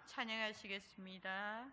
찬양하시겠습니다.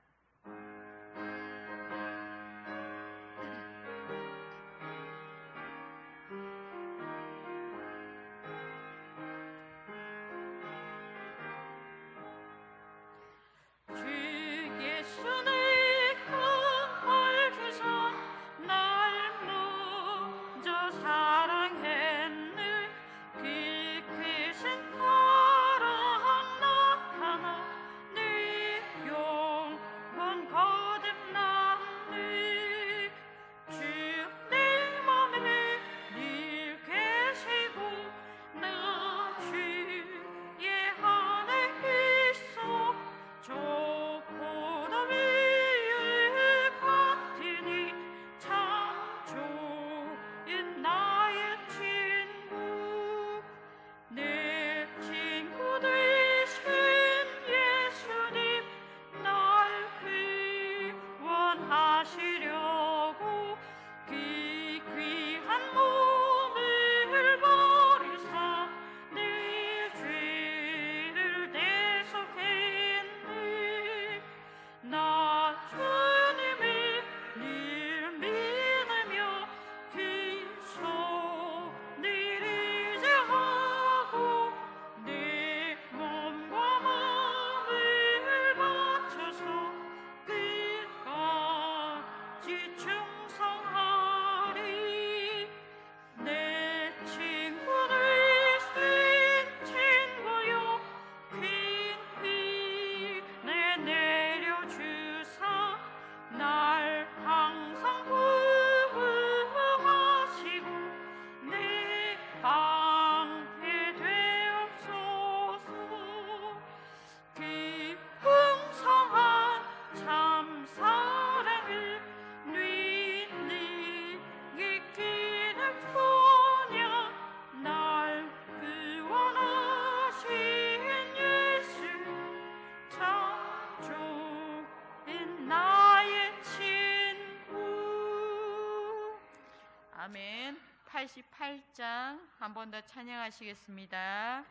아멘. 88장 한 번 더 찬양하시겠습니다.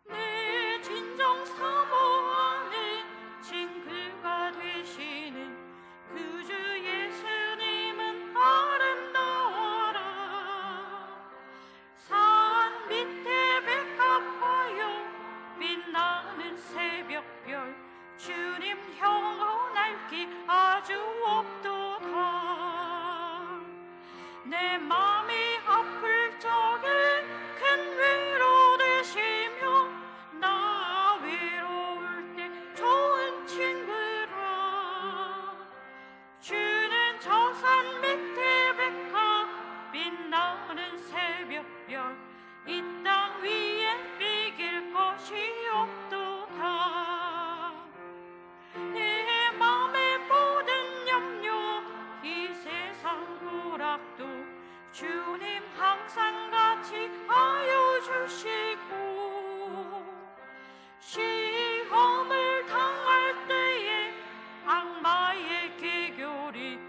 내 진정 사모 안에 친구가 되시는 그 주 예수님은 아름다워라. 산 밑에 백합화요 빛나는 새벽별 주님 형어 날기 아주 없도다. 내 맘이 아플 적에 큰 위로 되시며 나 외로울 때 좋은 친구라. 주는 저 산 밑에 백합 빛나는 새벽별 이 땅 위에 비길 것이 없도다. 내 맘의 모든 염려 이 세상 불악도 주님 항상 같이 하여 주시고 시험을 당할 때에 악마의 계교리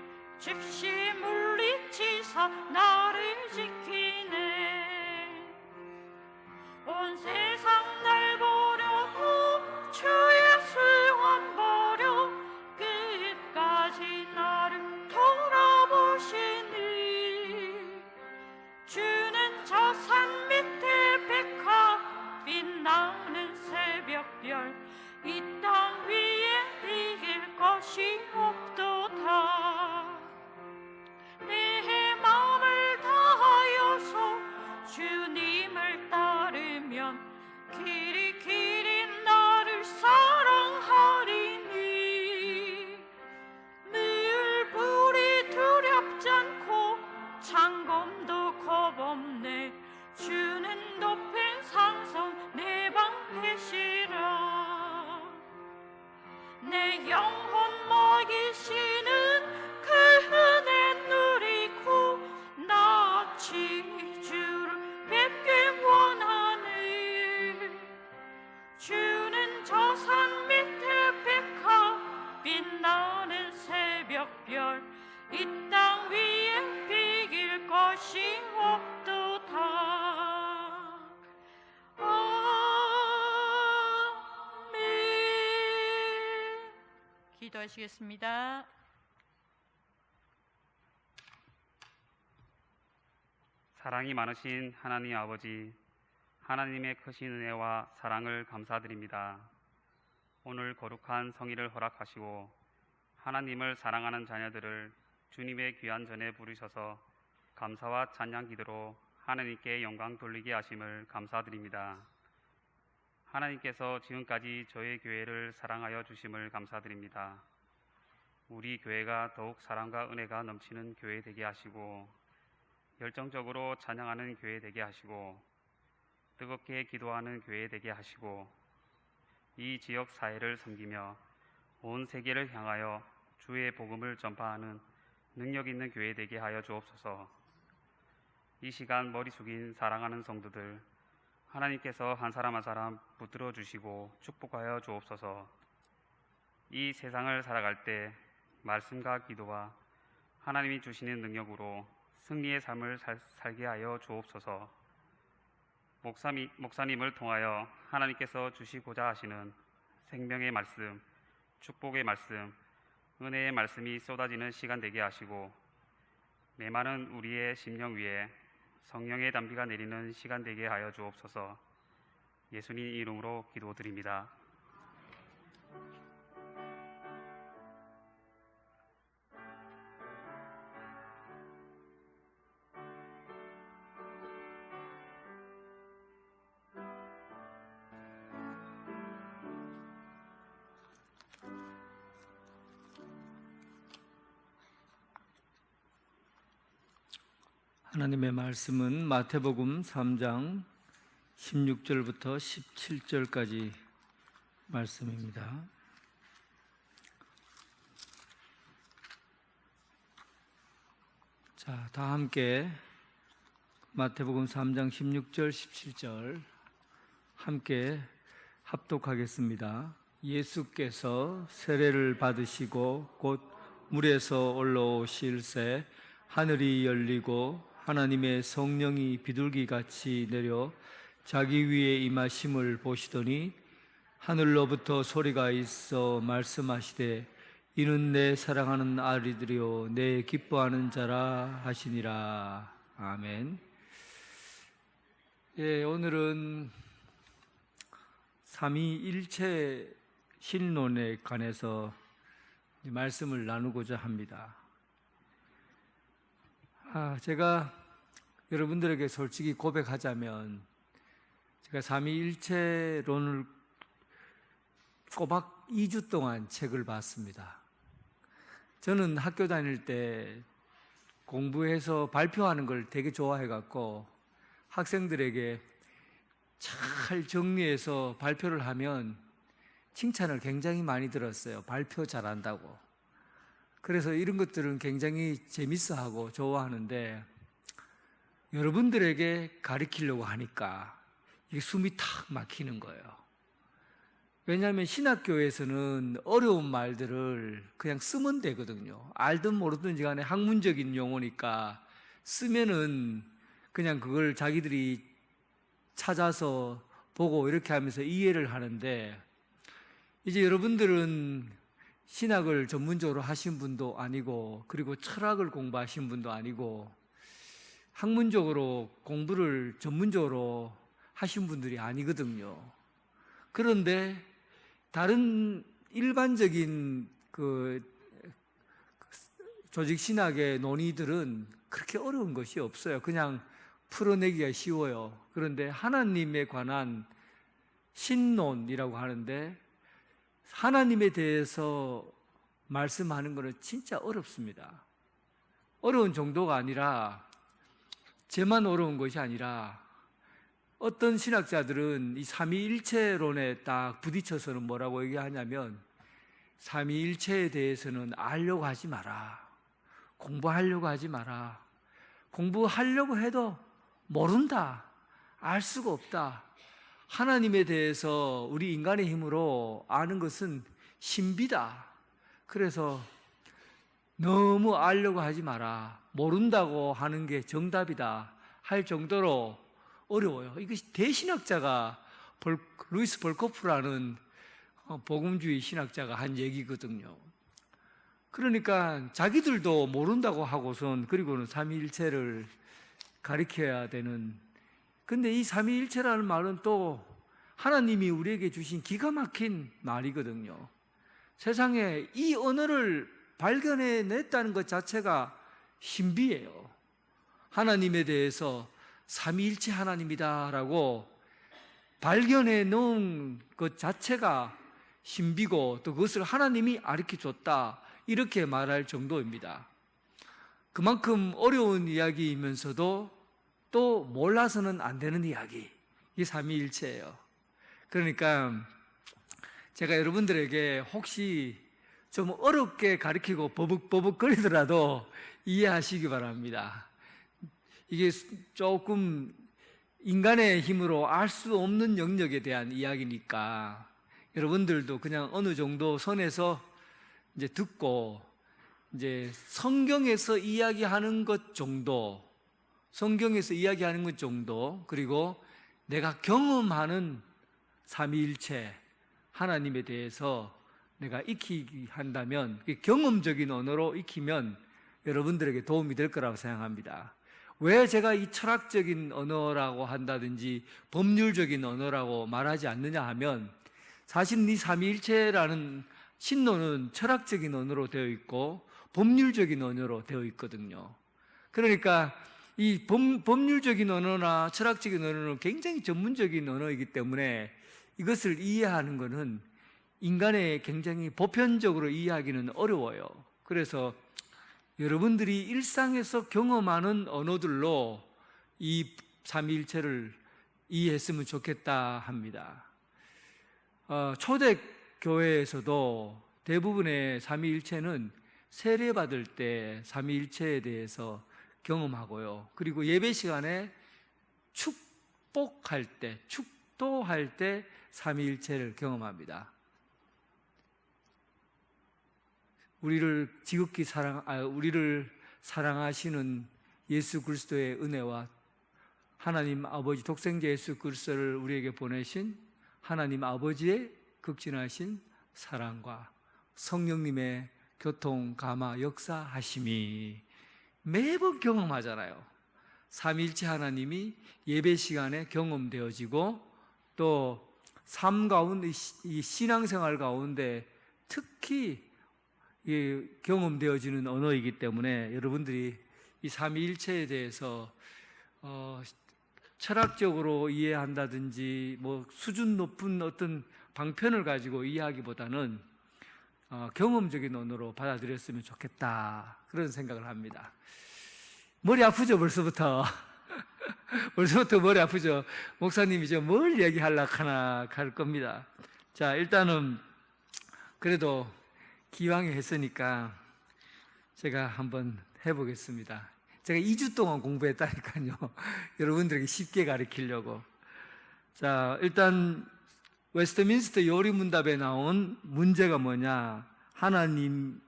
즉시 물리치사 나를 지키네. 온 세상 날 보려고 주 예수 안 버려 끝까지 나를 돌아보시니. 주는 저 산 밑에 백합 빛나는 새벽별 이 땅 위에 이길 것이 없도다. 내 마음을 다하여서 주님을 따르면 길이 길이 나를 사랑하리니. 늘 불이 두렵지 않고 창검도 겁없네. 주는 높은 산성 내 방패시라. 내 영혼 먹이시는 그 은혜 누리고 나치 주를 뵙길 원하네. 주는 저 산 밑에 백합 빛나는 새벽 별 이 땅 위에 비길 것이 없도다. 아멘. 기도하시겠습니다. 사랑이 많으신 하나님 아버지, 하나님의 크신 은혜와 사랑을 감사드립니다. 오늘 거룩한 성의를 허락하시고 하나님을 사랑하는 자녀들을 주님의 귀한 전에 부르셔서 감사와 찬양 기도로 하나님께 영광 돌리게 하심을 감사드립니다. 하나님께서 지금까지 저희 교회를 사랑하여 주심을 감사드립니다. 우리 교회가 더욱 사랑과 은혜가 넘치는 교회 되게 하시고 열정적으로 찬양하는 교회 되게 하시고 뜨겁게 기도하는 교회 되게 하시고 이 지역 사회를 섬기며 온 세계를 향하여 주의 복음을 전파하는 능력 있는 교회 되게 하여 주옵소서. 이 시간 머리 숙인 사랑하는 성도들 하나님께서 한 사람 한 사람 붙들어 주시고 축복하여 주옵소서. 이 세상을 살아갈 때 말씀과 기도와 하나님이 주시는 능력으로 승리의 삶을 살게 하여 주옵소서. 목사님을 통하여 하나님께서 주시고자 하시는 생명의 말씀, 축복의 말씀, 은혜의 말씀이 쏟아지는 시간 되게 하시고 메마른 우리의 심령 위에 성령의 담비가 내리는 시간 되게 하여 주옵소서. 예수님 이름으로 기도드립니다. 하나님의 말씀은 마태복음 3장 16절부터 17절까지 말씀입니다. 자, 다 함께 마태복음 3장 16절, 17절 함께 합독하겠습니다. 예수께서 세례를 받으시고 곧 물에서 올라오실새 하늘이 열리고 하나님의 성령이 비둘기같이 내려 자기 위에 임하심을 보시더니 하늘로부터 소리가 있어 말씀하시되 이는 내 사랑하는 아들이요 내 기뻐하는 자라 하시니라. 아멘. 예, 오늘은 삼위일체 신론에 관해서 말씀을 나누고자 합니다. 제가 여러분들에게 솔직히 고백하자면 제가 삼위일체론을 꼬박 2주 동안 책을 봤습니다. 저는 학교 다닐 때 공부해서 발표하는 걸 되게 좋아해갖고 학생들에게 잘 정리해서 발표를 하면 칭찬을 굉장히 많이 들었어요. 발표 잘한다고. 그래서 이런 것들은 굉장히 재밌어하고 좋아하는데 여러분들에게 가르치려고 하니까 이게 숨이 탁 막히는 거예요. 왜냐하면 신학교에서는 어려운 말들을 그냥 쓰면 되거든요. 알든 모르든지 간에 학문적인 용어니까 쓰면은 그냥 그걸 자기들이 찾아서 보고 이렇게 하면서 이해를 하는데 이제 여러분들은 신학을 전문적으로 하신 분도 아니고 그리고 철학을 공부하신 분도 아니고 학문적으로 공부를 전문적으로 하신 분들이 아니거든요. 그런데 다른 일반적인 그 조직 신학의 논의들은 그렇게 어려운 것이 없어요. 그냥 풀어내기가 쉬워요. 그런데 하나님에 관한 신론이라고 하는데 하나님에 대해서 말씀하는 것은 진짜 어렵습니다. 어려운 정도가 아니라 제만 어려운 것이 아니라 어떤 신학자들은 이 삼위일체론에 딱 부딪혀서는 뭐라고 얘기하냐면 삼위일체에 대해서는 알려고 하지 마라. 공부하려고 하지 마라. 공부하려고 해도 모른다. 알 수가 없다. 하나님에 대해서 우리 인간의 힘으로 아는 것은 신비다. 그래서 너무 알려고 하지 마라. 모른다고 하는 게 정답이다 할 정도로 어려워요. 이것이 대신학자가 루이스 볼코프라는 복음주의 신학자가 한 얘기거든요. 그러니까 자기들도 모른다고 하고선 그리고는 삼위일체를 가리켜야 되는, 근데 이 삼위일체라는 말은 또 하나님이 우리에게 주신 기가 막힌 말이거든요. 세상에 이 언어를 발견해냈다는 것 자체가 신비예요. 하나님에 대해서 삼위일체 하나님이다라고 발견해 놓은 것 자체가 신비고, 또 그것을 하나님이 가르쳐줬다 이렇게 말할 정도입니다. 그만큼 어려운 이야기이면서도 또 몰라서는 안 되는 이야기, 이 삼위일체예요. 그러니까 제가 여러분들에게 혹시 좀 어렵게 가르치고 버벅버벅거리더라도 이해하시기 바랍니다. 이게 조금 인간의 힘으로 알 수 없는 영역에 대한 이야기니까 여러분들도 그냥 어느 정도 선에서 이제 듣고, 이제 성경에서 이야기하는 것 정도, 그리고 내가 경험하는 삼위일체 하나님에 대해서 내가 익히기 한다면, 경험적인 언어로 익히면 여러분들에게 도움이 될 거라고 생각합니다. 왜 제가 이 철학적인 언어라고 한다든지 법률적인 언어라고 말하지 않느냐 하면, 사실은 이 삼위일체라는 신론은 철학적인 언어로 되어 있고 법률적인 언어로 되어 있거든요. 그러니까 이 법률적인 언어나 철학적인 언어는 굉장히 전문적인 언어이기 때문에 이것을 이해하는 것은 인간의 굉장히 보편적으로 이해하기는 어려워요. 그래서 여러분들이 일상에서 경험하는 언어들로 이 삼위일체를 이해했으면 좋겠다 합니다. 초대교회에서도 대부분의 삼위일체는 세례받을 때 삼위일체에 대해서 경험하고요. 그리고 예배 시간에 축도할 때 삼위일체를 경험합니다. 우리를 지극히 우리를 사랑하시는 예수 그리스도의 은혜와 하나님 아버지 독생자 예수 그리스도를 우리에게 보내신 하나님 아버지의 극진하신 사랑과 성령님의 교통, 감화, 역사하심이 매번 경험하잖아요. 삼위일체 하나님이 예배 시간에 경험되어지고, 또 삶 가운데, 이 신앙생활 가운데 특히 경험되어지는 언어이기 때문에 여러분들이 이 삼위일체에 대해서 철학적으로 이해한다든지 뭐 수준 높은 어떤 방편을 가지고 이해하기보다는 경험적인 언어로 받아들였으면 좋겠다, 그런 생각을 합니다. 머리 아프죠? 벌써부터 머리 아프죠? 목사님이 이제 뭘 얘기하려고 하나 할 겁니다. 자, 일단은 그래도 기왕에 했으니까 제가 한번 해보겠습니다. 제가 2주 동안 공부했다니까요. 여러분들에게 쉽게 가르치려고. 자, 일단 웨스트민스터 요리문답에 나온 문제가 뭐냐? 하나님의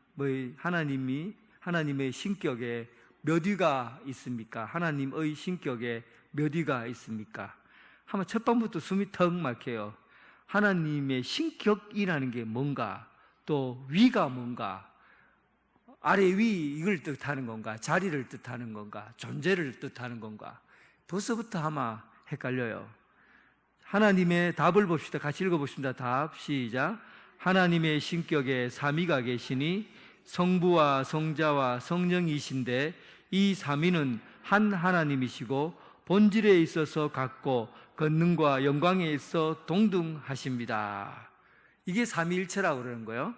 신격에 몇 위가 있습니까? 하나님의 신격에 몇 위가 있습니까? 한번 첫 번부터 숨이 턱 막혀요. 하나님의 신격이라는 게 뭔가, 또 위가 뭔가, 아래 위 이걸 뜻하는 건가, 자리를 뜻하는 건가, 존재를 뜻하는 건가, 벌써부터 아마 헷갈려요. 하나님의 답을 봅시다. 같이 읽어보십니다. 답 시작. 하나님의 신격에 삼위가 계시니 성부와 성자와 성령이신데 이 삼위는 한 하나님이시고 본질에 있어서 같고 권능과 영광에 있어 동등하십니다. 이게 삼위일체라고 그러는 거예요.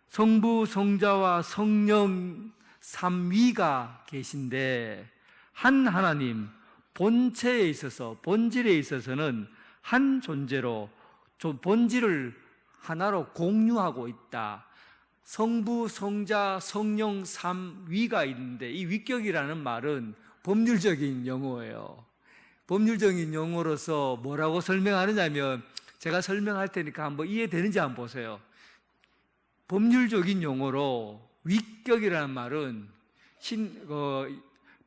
성부, 성자와 성령 삼위가 계신데 한 하나님, 본체에 있어서, 본질에 있어서는 한 존재로 본질을 하나로 공유하고 있다. 성부, 성자, 성령 삼위가 있는데, 이 위격이라는 말은 법률적인 용어예요. 법률적인 용어로서 뭐라고 설명하느냐면, 제가 설명할 테니까 한번 이해되는지 한번 보세요. 법률적인 용어로 위격이라는 말은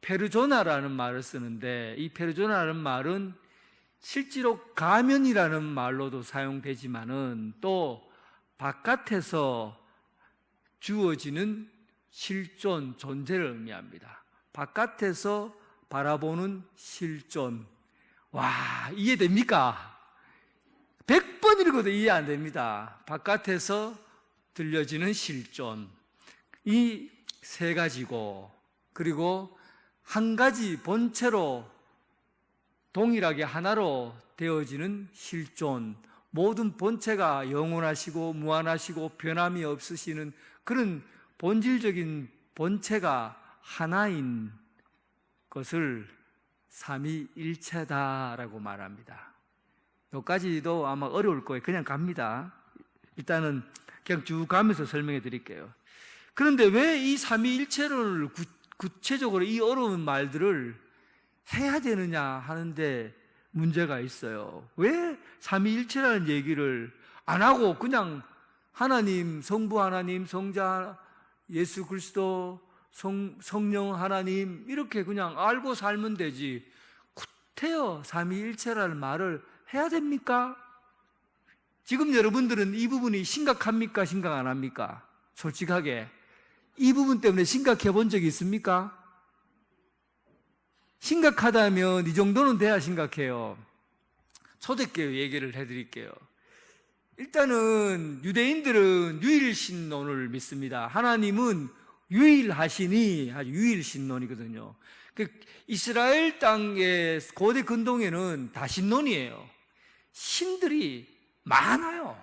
페르조나라는 말을 쓰는데, 이 페르조나라는 말은 실제로 가면이라는 말로도 사용되지만은 또 바깥에서 주어지는 실존, 존재를 의미합니다. 바깥에서 바라보는 실존. 와, 이해됩니까? 100번 읽어도 이해 안 됩니다. 바깥에서 들려지는 실존. 이 세 가지고, 그리고 한 가지 본체로 동일하게 하나로 되어지는 실존. 모든 본체가 영원하시고 무한하시고 변함이 없으시는 그런 본질적인 본체가 하나인 것을 삼위일체다라고 말합니다. 여기까지도 아마 어려울 거예요. 그냥 갑니다. 일단은 그냥 쭉 가면서 설명해 드릴게요. 그런데 왜 이 삼위일체를 구체적으로 이 어려운 말들을 해야 되느냐 하는데 문제가 있어요. 왜 삼위일체라는 얘기를 안 하고 그냥 하나님, 성부 하나님, 성자 예수 그리스도, 성령 하나님 이렇게 그냥 알고 살면 되지, 구태여 삼위일체라는 말을 해야 됩니까? 지금 여러분들은 이 부분이 심각합니까? 심각 안 합니까? 솔직하게 이 부분 때문에 심각해 본 적이 있습니까? 심각하다면 이 정도는 돼야 심각해요. 초대교회 얘기를 해드릴게요. 일단은 유대인들은 유일신론을 믿습니다. 하나님은 유일하시니, 아주 유일신론이거든요. 이스라엘 땅의 고대 근동에는 다신론이에요. 신들이 많아요.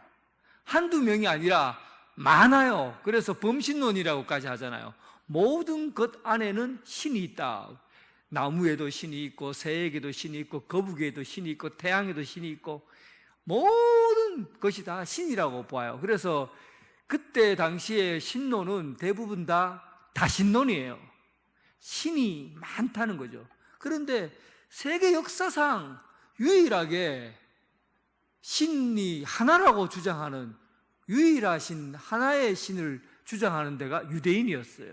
한두 명이 아니라 많아요. 그래서 범신론이라고까지 하잖아요. 모든 것 안에는 신이 있다. 나무에도 신이 있고, 새에게도 신이 있고, 거북이에도 신이 있고, 태양에도 신이 있고, 모든 것이 다 신이라고 봐요. 그래서 그때 당시에 신론은 대부분 다 다신론이에요. 신이 많다는 거죠. 그런데 세계 역사상 유일하게 신이 하나라고 주장하는, 유일하신 하나의 신을 주장하는 데가 유대인이었어요.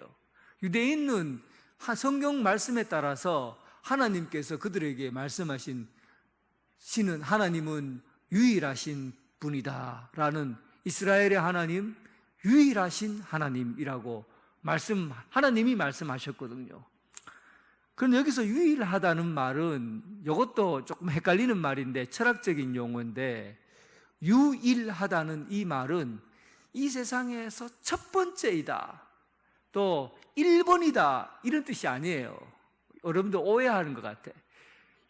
유대인은 성경 말씀에 따라서 하나님께서 그들에게 말씀하신 신은, 하나님은 유일하신 분이다 라는, 이스라엘의 하나님, 유일하신 하나님이라고 하나님이 말씀하셨거든요. 그런데 여기서 유일하다는 말은, 이것도 조금 헷갈리는 말인데 철학적인 용어인데, 유일하다는 이 말은 이 세상에서 첫 번째이다, 또 1번이다 이런 뜻이 아니에요. 여러분들 오해하는 것 같아.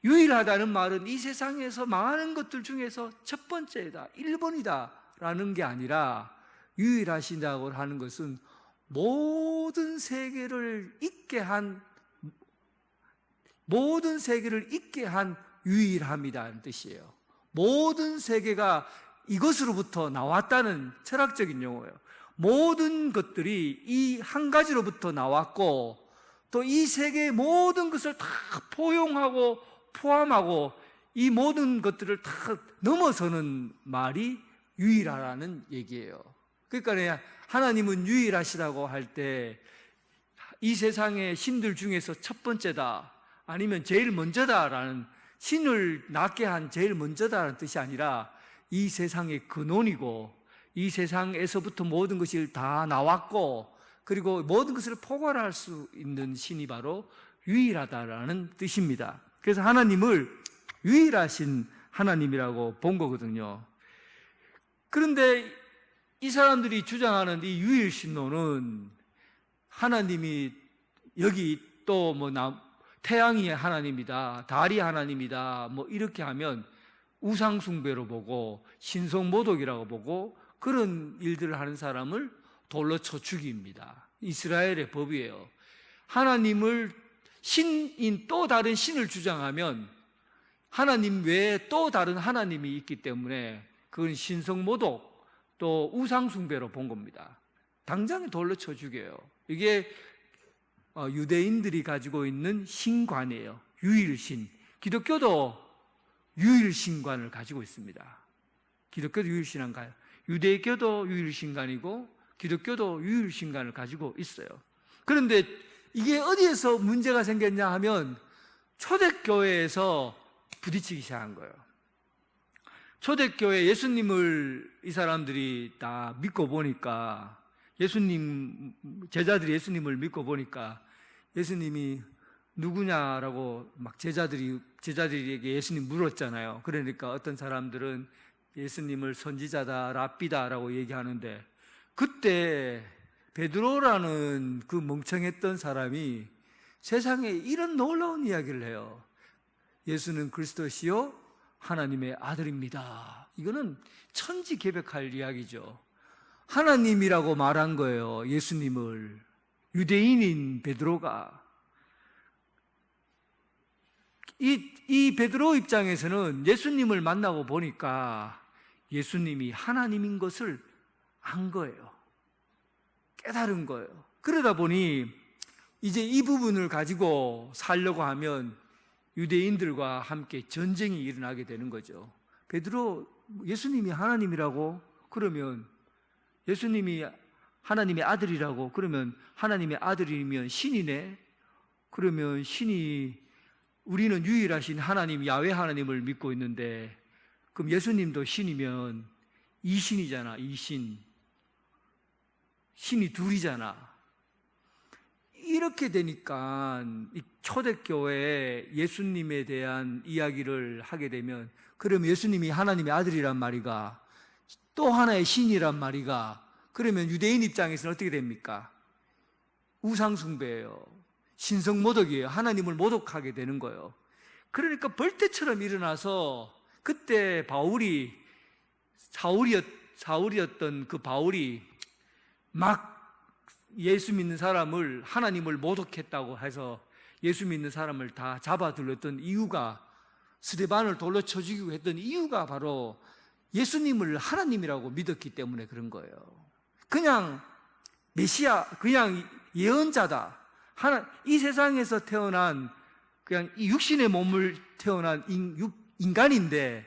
유일하다는 말은 이 세상에서 많은 것들 중에서 첫 번째이다, 1번이다 라는 게 아니라, 유일하신다고 하는 것은 모든 세계를 있게 한 유일함이라는 뜻이에요. 모든 세계가 이것으로부터 나왔다는 철학적인 용어예요. 모든 것들이 이 한 가지로부터 나왔고, 또 이 세계의 모든 것을 다 포용하고 포함하고 이 모든 것들을 다 넘어서는 말이 유일하라는 얘기예요. 그러니까 하나님은 유일하시다고 할 때 이 세상의 신들 중에서 첫 번째다, 아니면 제일 먼저다라는, 신을 낳게 한 제일 먼저다라는 뜻이 아니라 이 세상의 근원이고, 이 세상에서부터 모든 것이 다 나왔고, 그리고 모든 것을 포괄할 수 있는 신이 바로 유일하다라는 뜻입니다. 그래서 하나님을 유일하신 하나님이라고 본 거거든요. 그런데 이 사람들이 주장하는 이 유일신론은, 하나님이 여기 또 태양이 하나님이다, 달이 하나님이다 이렇게 하면 우상숭배로 보고 신성모독이라로 보고, 그런 일들을 하는 사람을 돌로 쳐 죽입니다. 이스라엘의 법이에요. 하나님을, 신인 또 다른 신을 주장하면 하나님 외에 또 다른 하나님이 있기 때문에 그건 신성모독, 또 우상숭배로 본 겁니다. 당장에 돌로 쳐 죽여요. 이게 유대인들이 가지고 있는 신관이에요. 유일신. 기독교도 유일신관을 가지고 있습니다. 기독교도 유일신관가요. 유대교도 유일신관이고, 기독교도 유일신간을 가지고 있어요. 그런데 이게 어디에서 문제가 생겼냐 하면 초대교회에서 부딪히기 시작한 거예요. 초대교회 예수님을 이 사람들이 다 믿고 보니까, 제자들이 예수님을 믿고 보니까 예수님이 누구냐라고 막 제자들에게 예수님 물었잖아요. 그러니까 어떤 사람들은 예수님을 선지자다, 랍비다라고 얘기하는데, 그때 베드로라는 그 멍청했던 사람이 세상에 이런 놀라운 이야기를 해요. 예수는 그리스도시요 하나님의 아들입니다. 이거는 천지개벽할 이야기죠. 하나님이라고 말한 거예요, 예수님을. 유대인인 베드로가. 이 베드로 입장에서는 예수님을 만나고 보니까 예수님이 하나님인 것을 안 거예요. 깨달은 거예요. 그러다 보니 이제 이 부분을 가지고 살려고 하면 유대인들과 함께 전쟁이 일어나게 되는 거죠. 베드로, 예수님이 하나님이라고 그러면, 예수님이 하나님의 아들이라고 그러면, 하나님의 아들이면 신이네? 그러면 신이, 우리는 유일하신 하나님, 야훼 하나님을 믿고 있는데, 그럼 예수님도 신이면 이신이잖아, 이신. 신이 둘이잖아. 이렇게 되니까 이 초대교회에 예수님에 대한 이야기를 하게 되면, 그러면 예수님이 하나님의 아들이란 말이가, 또 하나의 신이란 말이가, 그러면 유대인 입장에서는 어떻게 됩니까? 우상숭배예요. 신성모독이에요. 하나님을 모독하게 되는 거예요. 그러니까 벌떼처럼 일어나서, 그때 사울이었던 그 바울이 막 예수 믿는 사람을, 하나님을 모독했다고 해서 예수 믿는 사람을 다 잡아들였던 이유가, 스데반을 돌로 쳐 죽이고 했던 이유가 바로 예수님을 하나님이라고 믿었기 때문에 그런 거예요. 그냥 메시아, 그냥 예언자다, 이 세상에서 태어난 그냥 이 육신의 몸을 태어난 인간인데,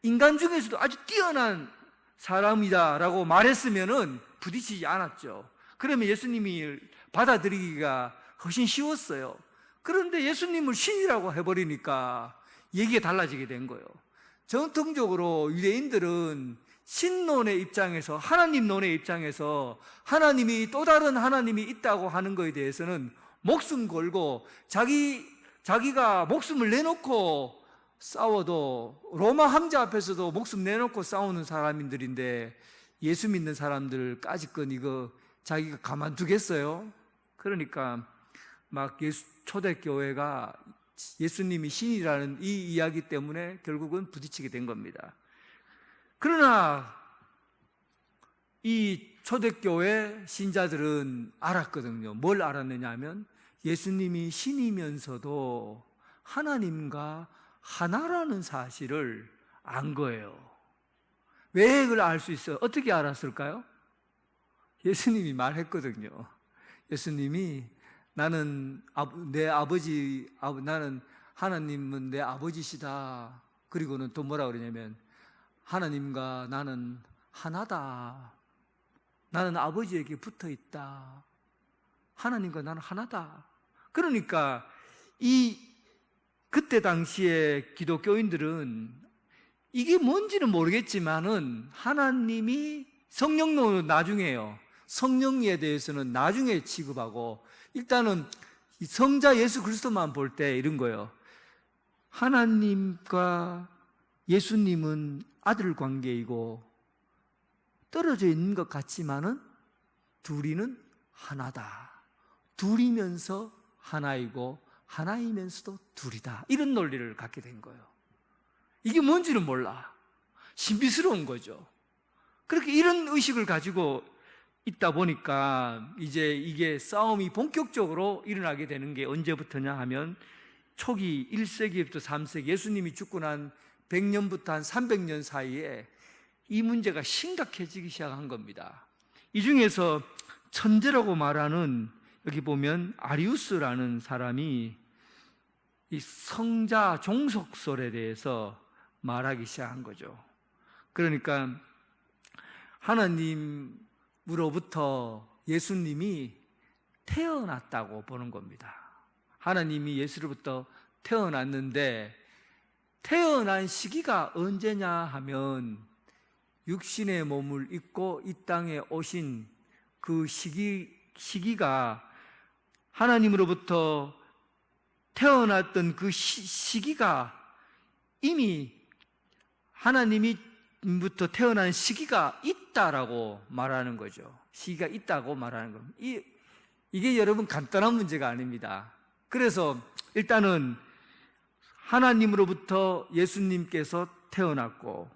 인간 중에서도 아주 뛰어난 사람이다라고 말했으면은 부딪히지 않았죠. 그러면 예수님이 받아들이기가 훨씬 쉬웠어요. 그런데 예수님을 신이라고 해버리니까 얘기가 달라지게 된 거예요. 전통적으로 유대인들은 신론의 입장에서, 하나님론의 입장에서 하나님이, 또 다른 하나님이 있다고 하는 것에 대해서는 목숨 걸고 자기가 목숨을 내놓고 싸워도, 로마 황제 앞에서도 목숨 내놓고 싸우는 사람들인데, 예수 믿는 사람들까지건 이거 자기가 가만두겠어요? 그러니까 막 초대교회가 예수님이 신이라는 이 이야기 때문에 결국은 부딪히게 된 겁니다. 그러나 이 초대교회 신자들은 알았거든요. 뭘 알았느냐 하면, 예수님이 신이면서도 하나님과 하나라는 사실을 안 거예요. 왜 그걸 알 수 있어요? 어떻게 알았을까요? 예수님이 말했거든요. 예수님이 나는 하나님은 내 아버지시다. 그리고는 또 뭐라 그러냐면, 하나님과 나는 하나다. 나는 아버지에게 붙어 있다. 하나님과 나는 하나다. 그러니까 그때 당시에 기독교인들은 이게 뭔지는 모르겠지만은 하나님이, 성령론은 나중에요. 성령에 대해서는 나중에 취급하고, 일단은 성자 예수 그리스도만 볼 때 이런 거예요. 하나님과 예수님은 아들 관계이고 떨어져 있는 것 같지만은 둘이는 하나다. 둘이면서 하나이고 하나이면서도 둘이다. 이런 논리를 갖게 된 거예요. 이게 뭔지는 몰라. 신비스러운 거죠. 그렇게 이런 의식을 가지고 있다 보니까 이제 이게 싸움이 본격적으로 일어나게 되는 게 언제부터냐 하면, 초기 1세기부터 3세기, 예수님이 죽고 난 100년부터 한 300년 사이에 이 문제가 심각해지기 시작한 겁니다. 이 중에서 천재라고 말하는, 여기 보면 아리우스라는 사람이 이 성자 종속설에 대해서 말하기 시작한 거죠. 그러니까 하나님, 예수님이 태어났다고 보는 겁니다. 하나님이 예수로부터 태어났는데 태어난 시기가 언제냐 하면 육신의 몸을 입고 이 땅에 오신 그 시기가 하나님으로부터 태어났던 그 시기가 이미 하나님이부터 태어난 시기가 있다라고 말하는 거죠. 시기가 있다고 말하는 겁니다. 이게 여러분 간단한 문제가 아닙니다. 그래서 일단은 하나님으로부터 예수님께서 태어났고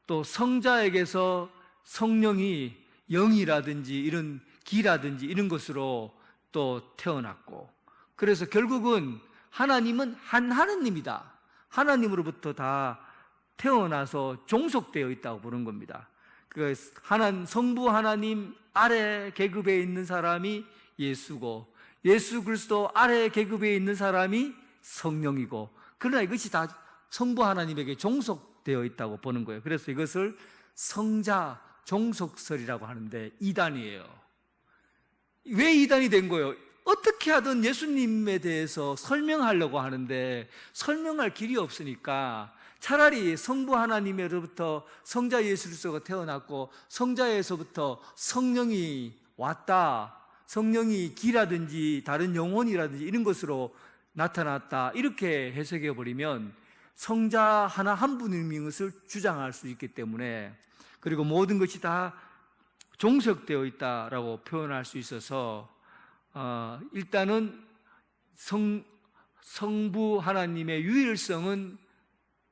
또 성자에게서 성령이 영이라든지 이런 기라든지 이런 것으로 또 태어났고, 그래서 결국은 하나님은 한 하나님이다. 하나님으로부터 다 태어나서 종속되어 있다고 보는 겁니다. 그 성부 하나님 아래 계급에 있는 사람이 예수고 예수 그리스도 아래 계급에 있는 사람이 성령이고, 그러나 이것이 다 성부 하나님에게 종속되어 있다고 보는 거예요. 그래서 이것을 성자 종속설이라고 하는데 이단이에요. 왜 이단이 된 거예요? 어떻게 하든 예수님에 대해서 설명하려고 하는데 설명할 길이 없으니까 차라리 성부 하나님으로부터 성자 예수 그리스도가 태어났고 성자에서부터 성령이 왔다, 성령이 기라든지 다른 영혼이라든지 이런 것으로 나타났다, 이렇게 해석해 버리면 성자 하나 한 분인 것을 주장할 수 있기 때문에, 그리고 모든 것이 다 종속되어 있다라고 표현할 수 있어서 일단은 성부 하나님의 유일성은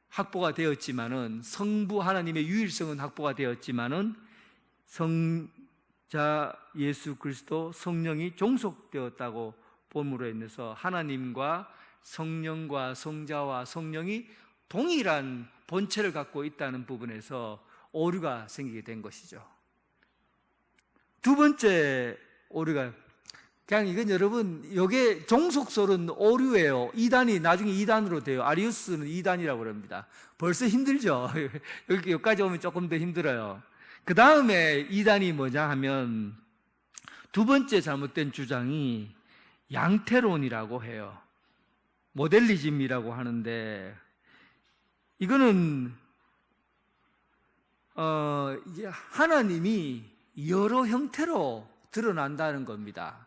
확보가 되었지만은, 성부 하나님의 유일성은 확보가 되었지만은 성자 예수 그리스도 성령이 종속되었다고 봄으로 인해서 하나님과 성령과 성자와 성령이 동일한 본체를 갖고 있다는 부분에서 오류가 생기게 된 것이죠. 두 번째 오류가, 그냥 이건 여러분, 이게 종속설은 오류예요. 이단이 나중에 이단으로 돼요. 아리우스는 이단이라고 그럽니다. 벌써 힘들죠. 여기까지 오면 조금 더 힘들어요. 그 다음에 이단이 뭐냐 하면, 두 번째 잘못된 주장이 양태론이라고 해요. 모델리즘이라고 하는데, 이거는 이제 하나님이 여러 형태로 드러난다는 겁니다.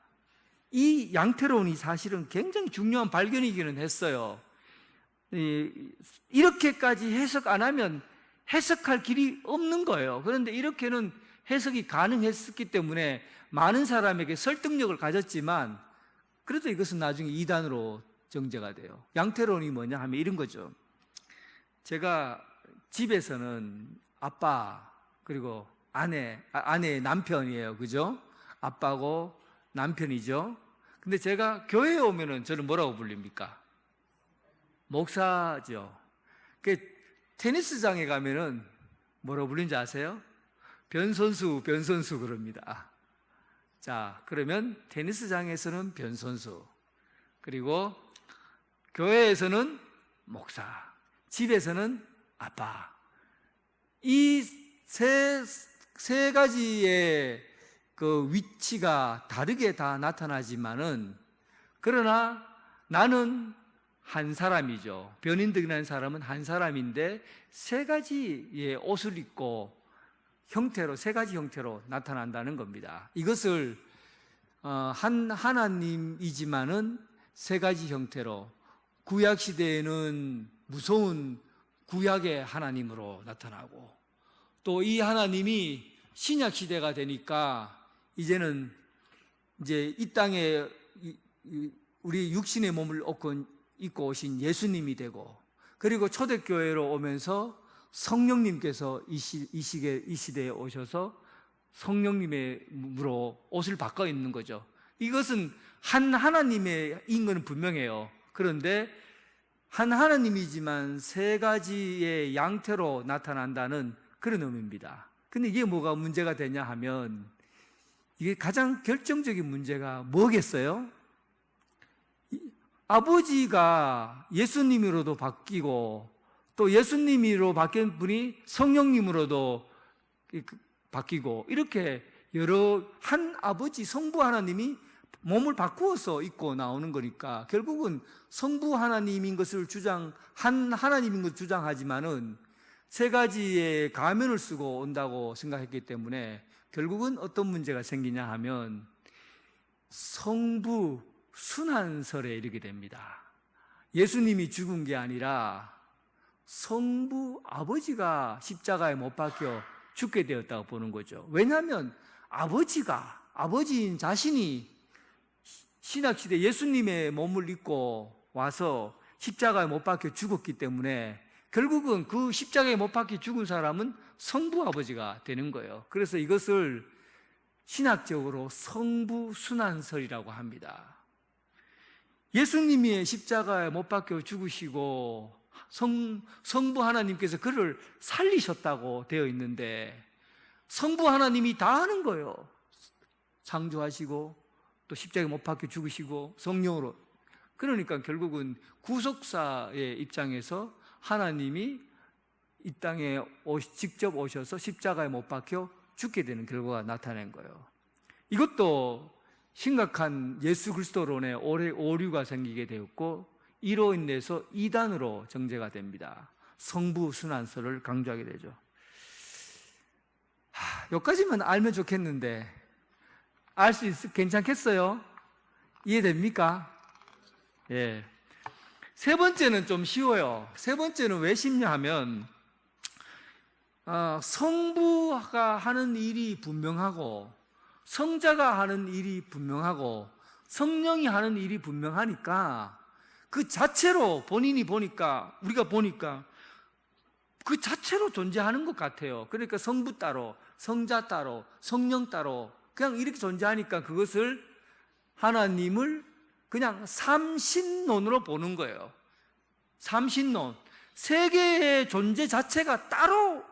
이 양태론이 사실은 굉장히 중요한 발견이기는 했어요. 이렇게까지 해석 안 하면 해석할 길이 없는 거예요. 그런데 이렇게는 해석이 가능했기 때문에 많은 사람에게 설득력을 가졌지만, 그래도 이것은 나중에 이단으로 정제가 돼요. 양태론이 뭐냐 하면 이런 거죠. 제가 집에서는 아빠 그리고 아내의 남편이에요. 그죠? 아빠고 남편이죠. 근데 제가 교회에 오면은 저를 뭐라고 불립니까? 목사죠. 그 테니스장에 가면은 뭐라고 불리는지 아세요? 변선수 그럽니다. 자, 그러면 테니스장에서는 변선수, 그리고 교회에서는 목사, 집에서는 아빠. 이 세 가지의 그 위치가 다르게 다 나타나지만은, 그러나 나는 한 사람이죠. 변인덕이라는 사람은 한 사람인데 세 가지의 옷을 입고 세 가지 형태로 나타난다는 겁니다. 이것을 한 하나님이지만은 세 가지 형태로, 구약 시대에는 무서운 구약의 하나님으로 나타나고, 또 이 하나님이 신약 시대가 되니까 이제는 이제 이 땅에 우리 육신의 몸을 입고 오신 예수님이 되고, 그리고 초대교회로 오면서 성령님께서 이 시대에 오셔서 성령님으로 옷을 바꿔 입는 거죠. 이것은 한 하나님인 것은 분명해요. 그런데 한 하나님이지만 세 가지의 양태로 나타난다는 그런 의미입니다. 근데 이게 뭐가 문제가 되냐 하면, 이게 가장 결정적인 문제가 뭐겠어요? 아버지가 예수님으로도 바뀌고, 또 예수님으로 바뀐 분이 성령님으로도 바뀌고, 이렇게 여러 한 아버지 성부 하나님이 몸을 바꾸어서 입고 나오는 거니까 결국은 성부 하나님인 것을 한 하나님인 것을 주장하지만은 세 가지의 가면을 쓰고 온다고 생각했기 때문에 결국은 어떤 문제가 생기냐 하면 성부 순환설에 이르게 됩니다. 예수님이 죽은 게 아니라 성부 아버지가 십자가에 못 박혀 죽게 되었다고 보는 거죠. 왜냐하면 아버지인 자신이 신약시대 예수님의 몸을 입고 와서 십자가에 못 박혀 죽었기 때문에 결국은 그 십자가에 못 박혀 죽은 사람은 성부 아버지가 되는 거예요. 그래서 이것을 신학적으로 성부 순환설이라고 합니다. 예수님이 십자가에 못 박혀 죽으시고 성부 하나님께서 그를 살리셨다고 되어 있는데 성부 하나님이 다 하는 거예요. 창조하시고 또 십자가에 못 박혀 죽으시고 성령으로. 그러니까 결국은 구속사의 입장에서 하나님이 이 땅에 직접 오셔서 십자가에 못 박혀 죽게 되는 결과가 나타낸 거예요. 이것도 심각한 예수 그리스도론의 오류가 생기게 되었고 이로 인해서 이단으로 정죄가 됩니다. 성부 순환설을 강조하게 되죠. 여기까지만 알면 좋겠는데 알 수 괜찮겠어요? 이해됩니까? 예. 세 번째는 좀 쉬워요. 세 번째는 왜 쉽냐 하면 성부가 하는 일이 분명하고 성자가 하는 일이 분명하고 성령이 하는 일이 분명하니까 그 자체로 우리가 보니까 그 자체로 존재하는 것 같아요. 그러니까 성부 따로, 성자 따로, 성령 따로 그냥 이렇게 존재하니까 그것을 하나님을 그냥 삼신론으로 보는 거예요. 삼신론. 세 개의 존재 자체가 따로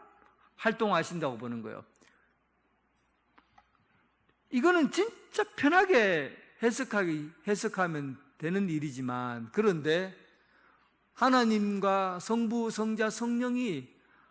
활동하신다고 보는 거예요. 이거는 진짜 편하게 해석하면 되는 일이지만 그런데 하나님과 성부, 성자, 성령이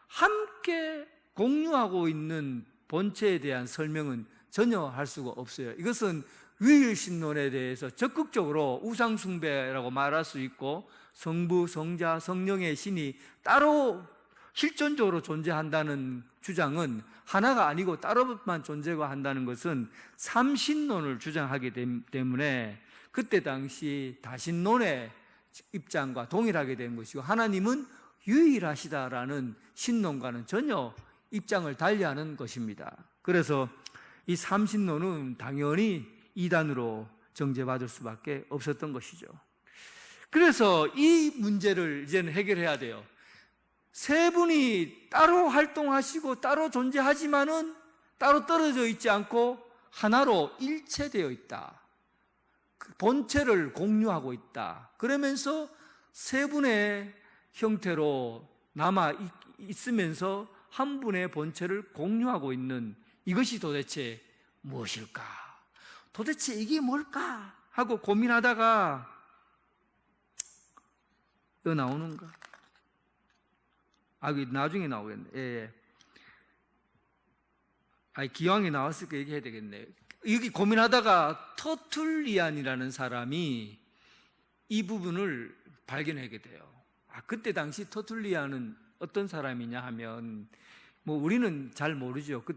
함께 공유하고 있는 본체에 대한 설명은 전혀 할 수가 없어요. 이것은 위일신론에 대해서 적극적으로 우상숭배라고 말할 수 있고 성부, 성자, 성령의 신이 따로 실존적으로 존재한다는 주장은 하나가 아니고 따로만 존재가 한다는 것은 삼신론을 주장하기 때문에 그때 당시 다신론의 입장과 동일하게 된 것이고 하나님은 유일하시다라는 신론과는 전혀 입장을 달리하는 것입니다. 그래서 이 삼신론은 당연히 이단으로 정죄받을 수밖에 없었던 것이죠. 그래서 이 문제를 이제는 해결해야 돼요. 세 분이 따로 활동하시고 따로 존재하지만은 따로 떨어져 있지 않고 하나로 일체되어 있다. 그 본체를 공유하고 있다. 그러면서 세 분의 형태로 남아 있으면서 한 분의 본체를 공유하고 있는 이것이 도대체 무엇일까? 도대체 이게 뭘까? 하고 고민하다가 이거 나오는가? 나중에 나오겠네. 예. 기왕에 나왔으니까 얘기해야 되겠네. 여기 고민하다가 터툴리안이라는 사람이 이 부분을 발견하게 돼요. 그때 당시 터툴리안은 어떤 사람이냐 하면 우리는 잘 모르죠. 그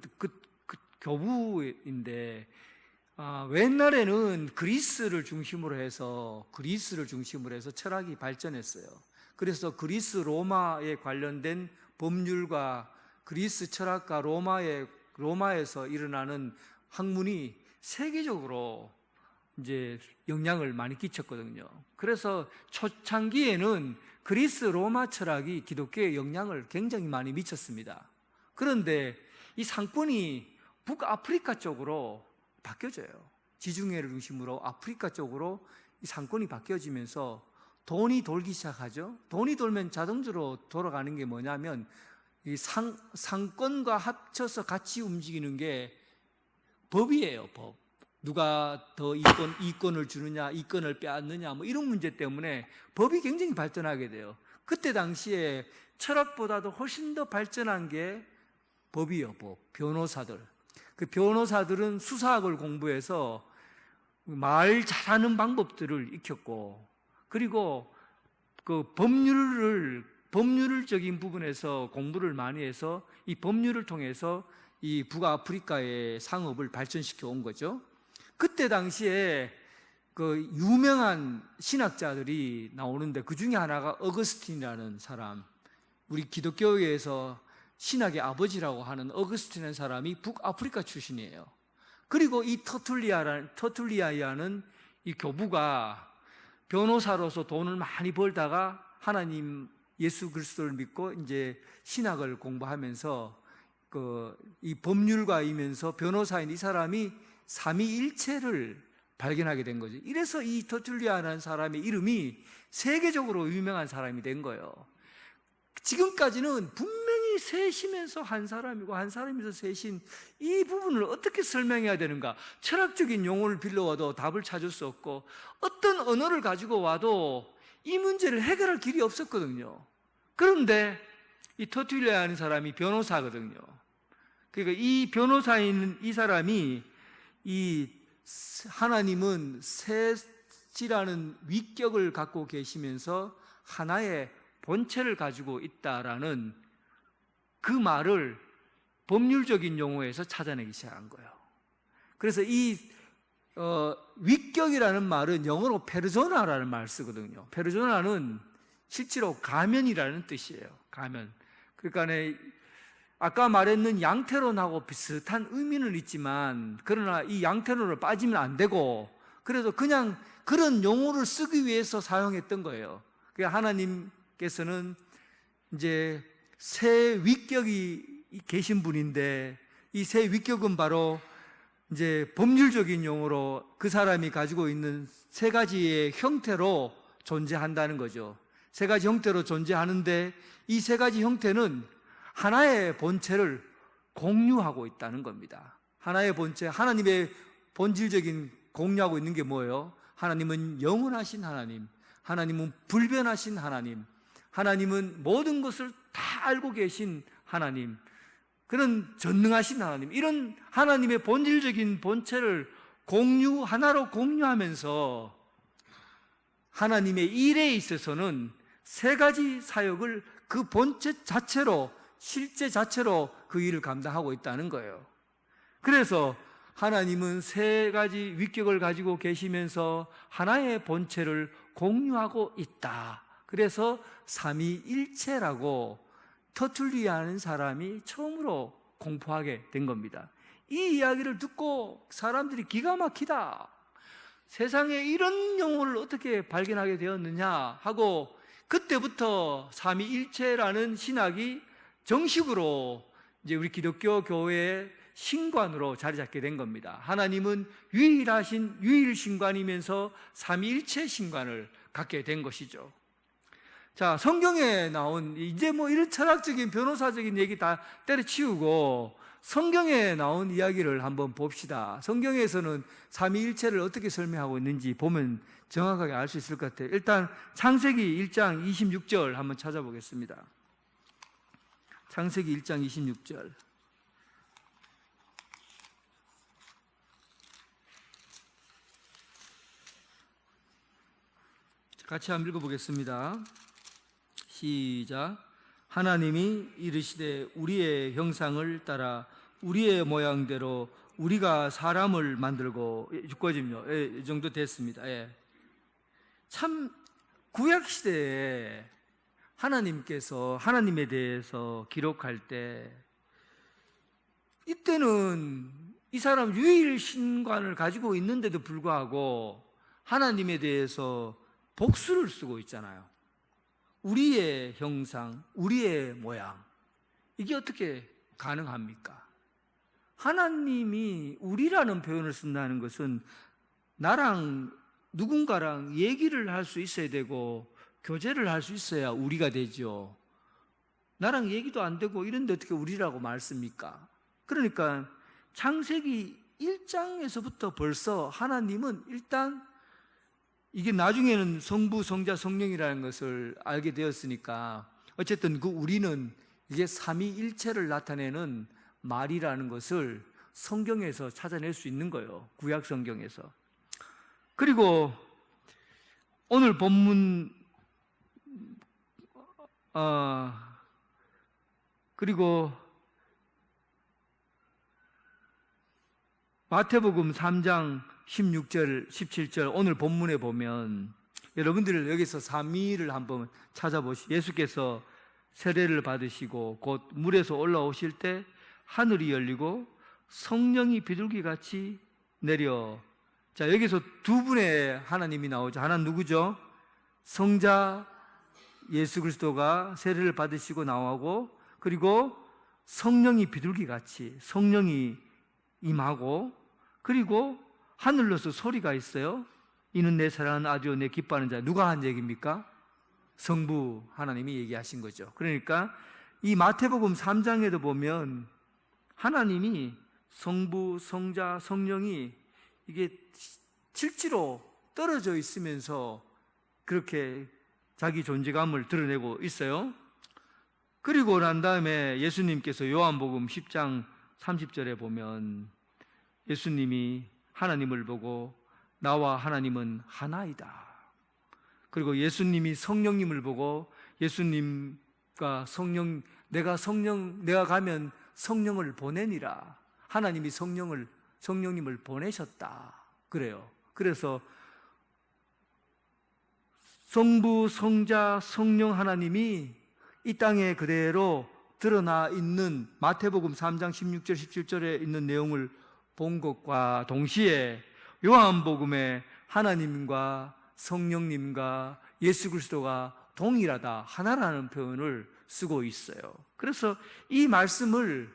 교부인데 옛날에는 그리스를 중심으로 해서 철학이 발전했어요. 그래서 그리스 로마에 관련된 법률과 그리스 철학과 로마에서 일어나는 학문이 세계적으로 이제 영향을 많이 끼쳤거든요. 그래서 초창기에는 그리스 로마 철학이 기독교에 영향을 굉장히 많이 미쳤습니다. 그런데 이 상권이 북아프리카 쪽으로 바뀌어져요. 지중해를 중심으로 아프리카 쪽으로 이 상권이 바뀌어지면서 돈이 돌기 시작하죠. 돈이 돌면 자동적으로 돌아가는 게 뭐냐면 이 상권과 합쳐서 같이 움직이는 게 법이에요. 법. 누가 더 이권을 주느냐, 이권을 빼앗느냐, 이런 문제 때문에 법이 굉장히 발전하게 돼요. 그때 당시에 철학보다도 훨씬 더 발전한 게 법이요, 법. 변호사들. 그 변호사들은 수사학을 공부해서 말 잘하는 방법들을 익혔고, 그리고 그 법률적인 부분에서 공부를 많이 해서 이 법률을 통해서 이 북아프리카의 상업을 발전시켜 온 거죠. 그때 당시에 그 유명한 신학자들이 나오는데 그 중에 하나가 어거스틴이라는 사람, 우리 기독교에서 신학의 아버지라고 하는 어거스틴이라는 사람이 북아프리카 출신이에요. 그리고 이 터툴리아이라는 이 교부가 변호사로서 돈을 많이 벌다가 하나님 예수 그리스도를 믿고 이제 신학을 공부하면서 이 법률가이면서 변호사인 이 사람이 삼위일체를 발견하게 된 거죠. 이래서 이 터툴리아라는 사람의 이름이 세계적으로 유명한 사람이 된 거예요. 지금까지는 분명히 셋이면서 한 사람이고 한 사람이면서 셋인 이 부분을 어떻게 설명해야 되는가, 철학적인 용어를 빌려와도 답을 찾을 수 없고 어떤 언어를 가지고 와도 이 문제를 해결할 길이 없었거든요. 그런데 이 터툴리아라는 사람이 변호사거든요. 그러니까 이 변호사인 이 사람이 이 하나님은 셋이라는 위격을 갖고 계시면서 하나의 본체를 가지고 있다라는 그 말을 법률적인 용어에서 찾아내기 시작한 거예요. 그래서 이 위격이라는 말은 영어로 페르소나라는 말을 쓰거든요. 페르소나는 실제로 가면이라는 뜻이에요. 가면. 그러니까 아까 말했는 양태론하고 비슷한 의미는 있지만, 그러나 이 양태론을 빠지면 안 되고, 그래도 그냥 그런 용어를 쓰기 위해서 사용했던 거예요. 그러니까 하나님께서는 이제 새 위격이 계신 분인데, 이 새 위격은 바로 이제 법률적인 용어로 그 사람이 가지고 있는 세 가지의 형태로 존재한다는 거죠. 세 가지 형태로 존재하는데 이 세 가지 형태는 하나의 본체를 공유하고 있다는 겁니다. 하나의 본체, 하나님의 본질적인 공유하고 있는 게 뭐예요? 하나님은 영원하신 하나님, 하나님은 불변하신 하나님, 하나님은 모든 것을 다 알고 계신 하나님, 그런 전능하신 하나님, 이런 하나님의 본질적인 본체를 하나로 공유하면서 하나님의 일에 있어서는 세 가지 사역을 그 본체 자체로, 실제 자체로 그 일을 감당하고 있다는 거예요. 그래서 하나님은 세 가지 위격을 가지고 계시면서 하나의 본체를 공유하고 있다. 그래서 삼위일체라고 터툴리아라는 사람이 처음으로 공포하게 된 겁니다. 이 이야기를 듣고 사람들이 기가 막히다, 세상에 이런 용어를 어떻게 발견하게 되었느냐 하고, 그때부터 삼위일체라는 신학이 정식으로 이제 우리 기독교 교회의 신관으로 자리 잡게 된 겁니다. 하나님은 유일하신 유일신관이면서 삼위일체 신관을 갖게 된 것이죠. 자, 성경에 나온 이제 뭐 이런 철학적인 변호사적인 얘기 다 때려치우고 성경에 나온 이야기를 한번 봅시다. 성경에서는 삼위일체를 어떻게 설명하고 있는지 보면 정확하게 알 수 있을 것 같아요. 일단 창세기 1장 26절 한번 찾아보겠습니다. 창세기 1장 26절. 같이 한번 읽어보겠습니다. 시작. 하나님이 이르시되 우리의 형상을 따라 우리의 모양대로 우리가 사람을 만들고, 6거지요. 예, 이 정도 됐습니다. 예. 참 구약시대에 하나님께서 하나님에 대해서 기록할 때, 이때는 이 사람 유일신관을 가지고 있는데도 불구하고 하나님에 대해서 복수를 쓰고 있잖아요. 우리의 형상, 우리의 모양. 이게 어떻게 가능합니까? 하나님이 우리라는 표현을 쓴다는 것은 나랑 누군가랑 얘기를 할 수 있어야 되고 교제를 할 수 있어야 우리가 되죠. 나랑 얘기도 안 되고 이런데 어떻게 우리라고 말 씁니까? 그러니까 창세기 1장에서부터 벌써 하나님은 일단, 이게 나중에는 성부, 성자, 성령이라는 것을 알게 되었으니까 어쨌든 그 우리는 이제 삼위일체를 나타내는 말이라는 것을 성경에서 찾아낼 수 있는 거예요. 구약 성경에서. 그리고 오늘 본문 그리고 마태복음 3장 16절, 17절 오늘 본문에 보면 여러분들 여기서 삼위를 한번 찾아보시죠. 예수께서 세례를 받으시고 곧 물에서 올라오실 때 하늘이 열리고 성령이 비둘기같이 내려. 자, 여기서 두 분의 하나님이 나오죠. 하나는 누구죠? 성자 예수 그리스도가 세례를 받으시고 나오고, 그리고 성령이 비둘기같이 성령이 임하고, 그리고 하늘로서 소리가 있어요. 이는 내 사랑하는 아들이요 내 기뻐하는 자. 누가 한 얘기입니까? 성부 하나님이 얘기하신 거죠. 그러니까 이 마태복음 3장에도 보면 하나님이 성부, 성자, 성령이 이게 실제로 떨어져 있으면서 그렇게 자기 존재감을 드러내고 있어요. 그리고 난 다음에 예수님께서 요한복음 10장 30절에 보면 예수님이 하나님을 보고 나와 하나님은 하나이다. 그리고 예수님이 성령님을 보고 예수님과 성령, 내가 가면 성령을 보내니라. 하나님이 성령님을 보내셨다. 그래요. 그래서 성부, 성자, 성령 하나님이 이 땅에 그대로 드러나 있는 마태복음 3장 16절, 17절에 있는 내용을 본 것과 동시에 요한복음에 하나님과 성령님과 예수 그리스도가 동일하다, 하나라는 표현을 쓰고 있어요. 그래서 이 말씀을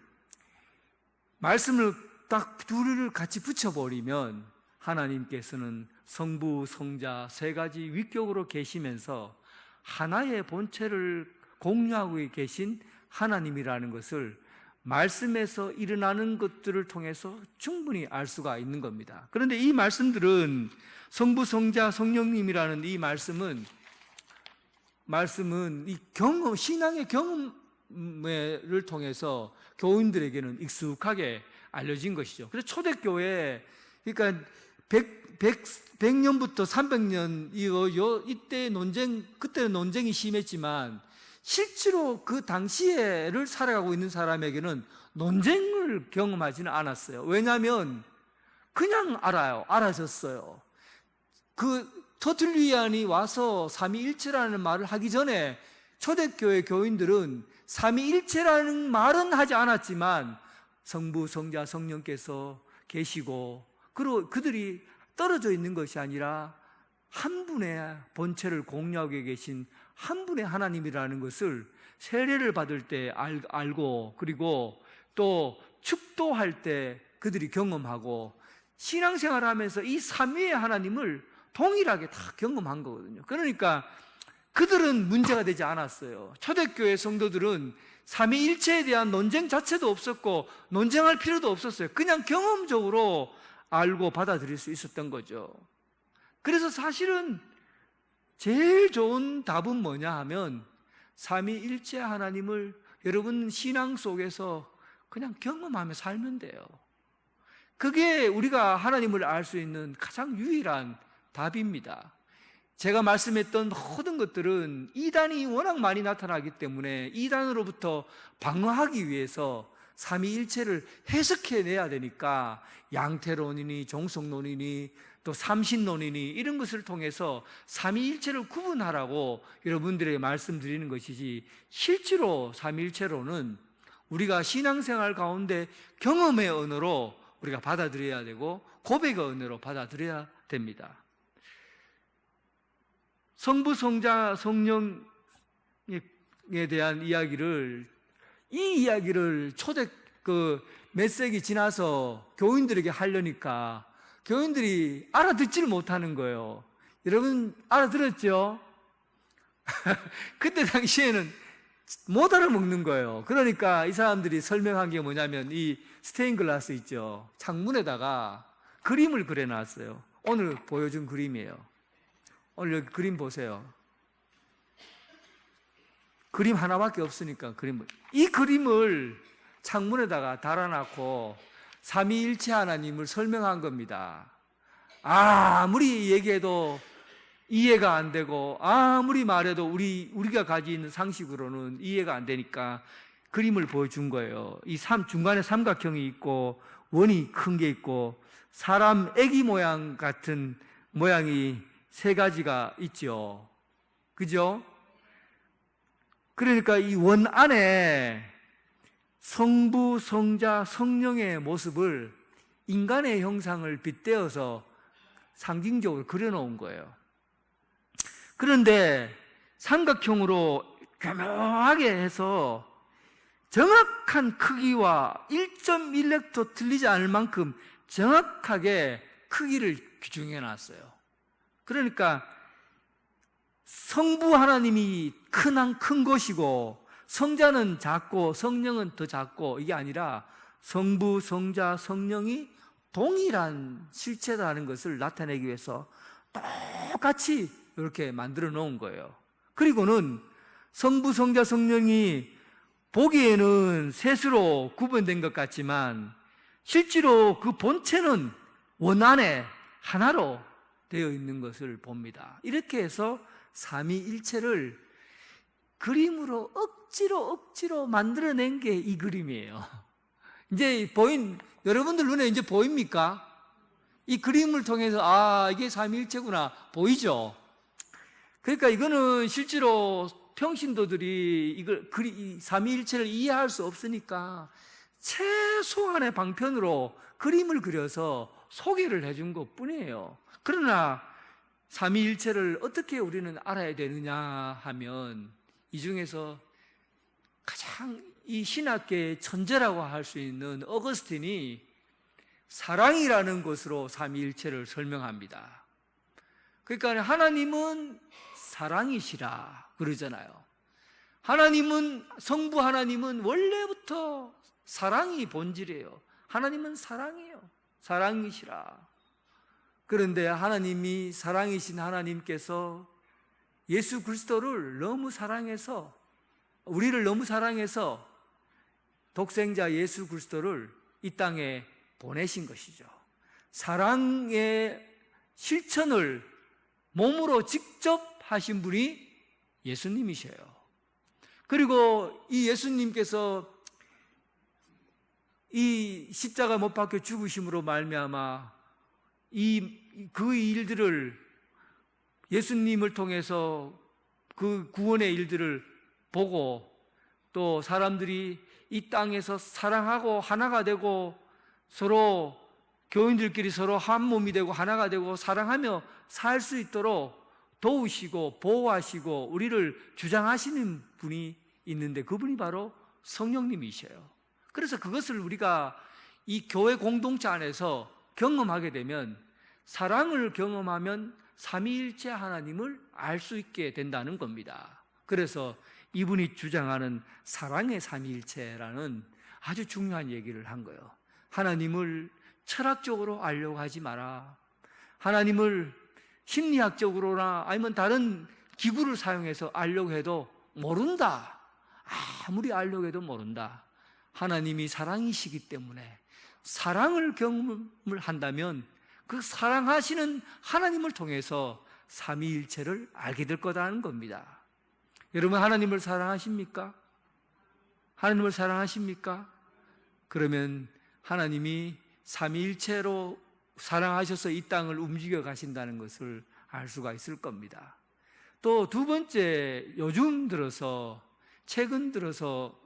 딱 둘을 같이 붙여버리면 하나님께서는 성부, 성자 세 가지 위격으로 계시면서 하나의 본체를 공유하고 계신 하나님이라는 것을 말씀에서 일어나는 것들을 통해서 충분히 알 수가 있는 겁니다. 그런데 이 말씀들은 성부, 성자, 성령님이라는 이 말씀은 이 경험, 신앙의 경험을 통해서 교인들에게는 익숙하게 알려진 것이죠. 그래서 초대교회, 그러니까 100년부터 300년 이때 그때는 논쟁이 심했지만 실제로 그 당시에를 살아가고 있는 사람에게는 논쟁을 경험하지는 않았어요. 왜냐하면 그냥 알아졌어요. 그 터툴리안이 와서 삼위일체라는 말을 하기 전에 초대교회 교인들은 삼위일체라는 말은 하지 않았지만 성부, 성자, 성령께서 계시고, 그리고 그들이 떨어져 있는 것이 아니라 한 분의 본체를 공유하고 계신 한 분의 하나님이라는 것을 세례를 받을 때 알고, 그리고 또 축도할 때 그들이 경험하고, 신앙생활을 하면서 이 삼위의 하나님을 동일하게 다 경험한 거거든요. 그러니까 그들은 문제가 되지 않았어요. 초대교회 성도들은 삼위일체에 대한 논쟁 자체도 없었고 논쟁할 필요도 없었어요. 그냥 경험적으로 알고 받아들일 수 있었던 거죠. 그래서 사실은 제일 좋은 답은 뭐냐 하면 삼위일체 하나님을 여러분 신앙 속에서 그냥 경험하며 살면 돼요. 그게 우리가 하나님을 알 수 있는 가장 유일한 답입니다. 제가 말씀했던 모든 것들은 이단이 워낙 많이 나타나기 때문에 이단으로부터 방어하기 위해서 삼위일체를 해석해내야 되니까 양태론이니 종속론이니 또 삼신론이니 이런 것을 통해서 삼위일체를 구분하라고 여러분들에게 말씀드리는 것이지, 실제로 삼위일체론은 우리가 신앙생활 가운데 경험의 언어로 우리가 받아들여야 되고 고백의 언어로 받아들여야 됩니다. 성부, 성자, 성령에 대한 이 이야기를 몇 세기 지나서 교인들에게 하려니까 교인들이 알아듣지를 못하는 거예요. 여러분 알아들었죠? 그때 당시에는 못 알아먹는 거예요. 그러니까 이 사람들이 설명한 게 뭐냐면 이 스테인글라스 있죠. 창문에다가 그림을 그려놨어요. 오늘 보여준 그림이에요. 오늘 여기 그림 보세요. 그림 하나밖에 없으니까 이 그림을 창문에다가 달아놨고 삼위일체 하나님을 설명한 겁니다. 아무리 얘기해도 이해가 안 되고 아무리 말해도 우리가 가지고 있는 상식으로는 이해가 안 되니까 그림을 보여준 거예요. 중간에 삼각형이 있고 원이 큰 게 있고 사람 애기 모양 같은 모양이 세 가지가 있죠. 그죠? 그러니까 이 원 안에 성부, 성자, 성령의 모습을 인간의 형상을 빗대어서 상징적으로 그려놓은 거예요. 그런데 삼각형으로 교묘하게 해서 정확한 크기와 1.1렉도 틀리지 않을 만큼 정확하게 크기를 규정해 놨어요. 그러니까 성부 하나님이 큰 것이고 성자는 작고 성령은 더 작고 이게 아니라 성부, 성자, 성령이 동일한 실체라는 것을 나타내기 위해서 똑같이 이렇게 만들어 놓은 거예요. 그리고는 성부, 성자, 성령이 보기에는 셋으로 구분된 것 같지만 실제로 그 본체는 원 안에 하나로 되어 있는 것을 봅니다. 이렇게 해서 삼위일체를 그림으로 억지로 만들어낸 게 이 그림이에요. 이제 여러분들 눈에 이제 보입니까? 이 그림을 통해서 이게 삼위일체구나 보이죠? 그러니까 이거는 실제로 평신도들이 이 삼위일체를 이해할 수 없으니까 최소한의 방편으로 그림을 그려서 소개를 해준 것 뿐이에요. 그러나 삼위일체를 어떻게 우리는 알아야 되느냐 하면 이 중에서 가장 이 신학계의 천재라고 할 수 있는 어거스틴이 사랑이라는 것으로 삼위일체를 설명합니다. 그러니까 하나님은 사랑이시라 그러잖아요. 성부 하나님은 원래부터 사랑이 본질이에요. 하나님은 사랑이에요. 사랑이시라. 그런데 하나님이 사랑이신 하나님께서 예수 그리스도를 너무 사랑해서 우리를 너무 사랑해서 독생자 예수 그리스도를 이 땅에 보내신 것이죠. 사랑의 실천을 몸으로 직접 하신 분이 예수님이셔요. 그리고 이 예수님께서 이 십자가 못 박혀 죽으심으로 말미암아 그 일들을 예수님을 통해서 그 구원의 일들을 보고 또 사람들이 이 땅에서 사랑하고 하나가 되고 서로 교인들끼리 서로 한 몸이 되고 하나가 되고 사랑하며 살 수 있도록 도우시고 보호하시고 우리를 주장하시는 분이 있는데 그분이 바로 성령님이셔요. 그래서 그것을 우리가 이 교회 공동체 안에서 경험하게 되면 사랑을 경험하면 삼위일체 하나님을 알 수 있게 된다는 겁니다. 그래서 이분이 주장하는 사랑의 삼위일체라는 아주 중요한 얘기를 한 거예요. 하나님을 철학적으로 알려고 하지 마라. 하나님을 심리학적으로나 아니면 다른 기구를 사용해서 알려고 해도 모른다. 아무리 알려고 해도 모른다. 하나님이 사랑이시기 때문에 사랑을 경험을 한다면 그 사랑하시는 하나님을 통해서 삼위일체를 알게 될 거라는 겁니다. 여러분 하나님을 사랑하십니까? 하나님을 사랑하십니까? 그러면 하나님이 삼위일체로 사랑하셔서 이 땅을 움직여 가신다는 것을 알 수가 있을 겁니다. 또 두 번째, 최근 들어서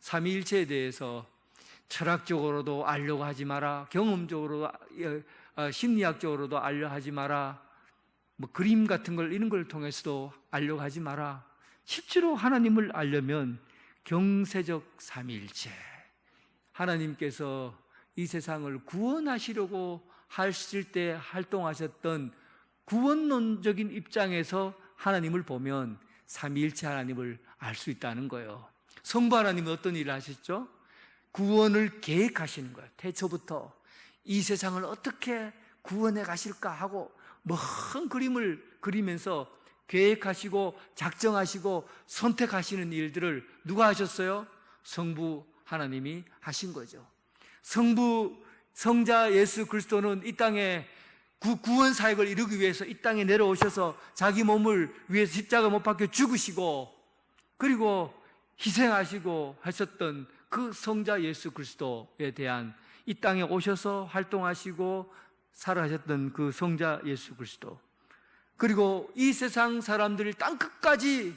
삼위일체에 대해서 철학적으로도 알려고 하지 마라, 경험적으로 심리학적으로도 알려 하지 마라, 그림 같은 걸 이런 걸 통해서도 알려고 하지 마라. 실제로 하나님을 알려면 경세적 삼위일체, 하나님께서 이 세상을 구원하시려고 하실 때 활동하셨던 구원론적인 입장에서 하나님을 보면 삼위일체 하나님을 알 수 있다는 거예요. 성부 하나님은 어떤 일을 하셨죠? 구원을 계획하시는 거예요. 태초부터 이 세상을 어떻게 구원해 가실까 하고 먼 그림을 그리면서 계획하시고 작정하시고 선택하시는 일들을 누가 하셨어요? 성부 하나님이 하신 거죠. 성자 예수 그리스도는 이 땅에 구원 사역을 이루기 위해서 이 땅에 내려오셔서 자기 몸을 위해서 십자가 못 박혀 죽으시고 그리고 희생하시고 하셨던 그 성자 예수 그리스도에 대한 이 땅에 오셔서 활동하시고 살아가셨던 그 성자 예수 그리스도, 그리고 이 세상 사람들을 땅 끝까지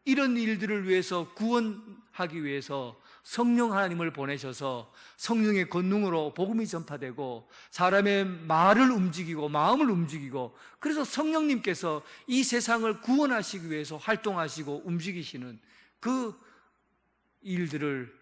이런 일들을 위해서 구원하기 위해서 성령 하나님을 보내셔서 성령의 권능으로 복음이 전파되고 사람의 말을 움직이고 마음을 움직이고, 그래서 성령님께서 이 세상을 구원하시기 위해서 활동하시고 움직이시는 그 일들을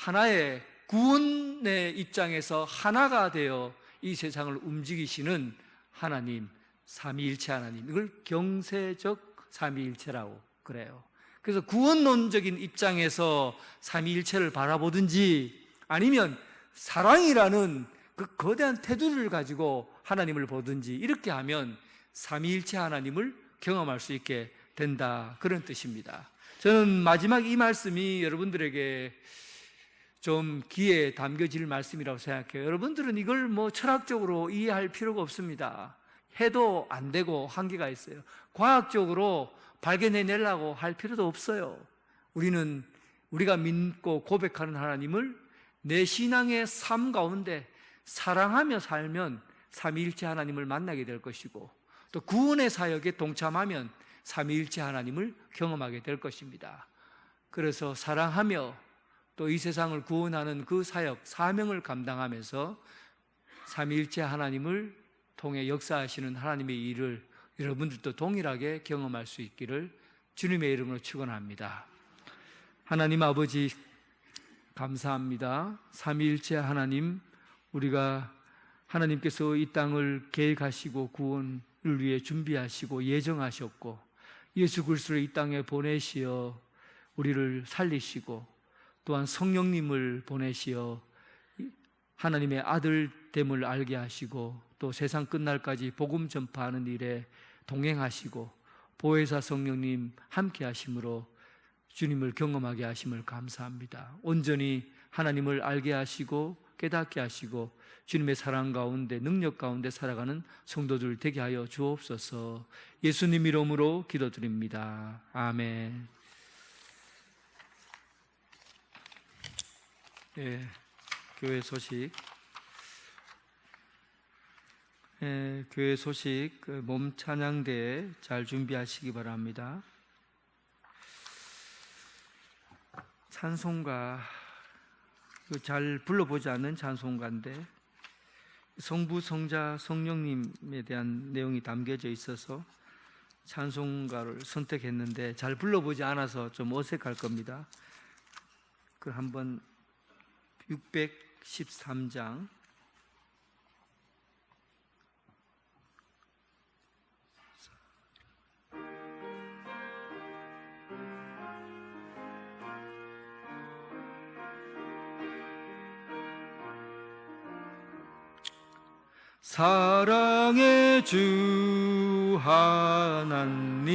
하나의 구원의 입장에서 하나가 되어 이 세상을 움직이시는 하나님, 삼위일체 하나님, 이걸 경세적 삼위일체라고 그래요. 그래서 구원론적인 입장에서 삼위일체를 바라보든지 아니면 사랑이라는 그 거대한 태도를 가지고 하나님을 보든지 이렇게 하면 삼위일체 하나님을 경험할 수 있게 된다, 그런 뜻입니다. 저는 마지막 이 말씀이 여러분들에게 좀 귀에 담겨질 말씀이라고 생각해요. 여러분들은 이걸 뭐 철학적으로 이해할 필요가 없습니다. 해도 안 되고 한계가 있어요. 과학적으로 발견해내려고 할 필요도 없어요. 우리가 믿고 고백하는 하나님을 내 신앙의 삶 가운데 사랑하며 살면 삼위일체 하나님을 만나게 될 것이고, 또 구원의 사역에 동참하면 삼위일체 하나님을 경험하게 될 것입니다. 그래서 사랑하며 또 이 세상을 구원하는 그 사역, 사명을 감당하면서 삼위일체 하나님을 통해 역사하시는 하나님의 일을 여러분들도 동일하게 경험할 수 있기를 주님의 이름으로 축원합니다. 하나님 아버지 감사합니다. 삼위일체 하나님, 우리가 하나님께서 이 땅을 계획하시고 구원을 위해 준비하시고 예정하셨고 예수 그리스도를 이 땅에 보내시어 우리를 살리시고 또한 성령님을 보내시어 하나님의 아들됨을 알게 하시고 또 세상 끝날까지 복음 전파하는 일에 동행하시고 보혜사 성령님 함께 하심으로 주님을 경험하게 하심을 감사합니다. 온전히 하나님을 알게 하시고 깨닫게 하시고 주님의 사랑 가운데 능력 가운데 살아가는 성도들 되게 하여 주옵소서. 예수님 이름으로 기도드립니다. 아멘. 예, 교회 소식. 교회 소식, 몸 찬양대회 잘 준비하시기 바랍니다. 찬송가, 잘 불러보지 않는 찬송가인데 성부, 성자, 성령님에 대한 내용이 담겨져 있어서 찬송가를 선택했는데 잘 불러보지 않아서 좀 어색할 겁니다. 그 한번 613장 사랑의 주 하나님,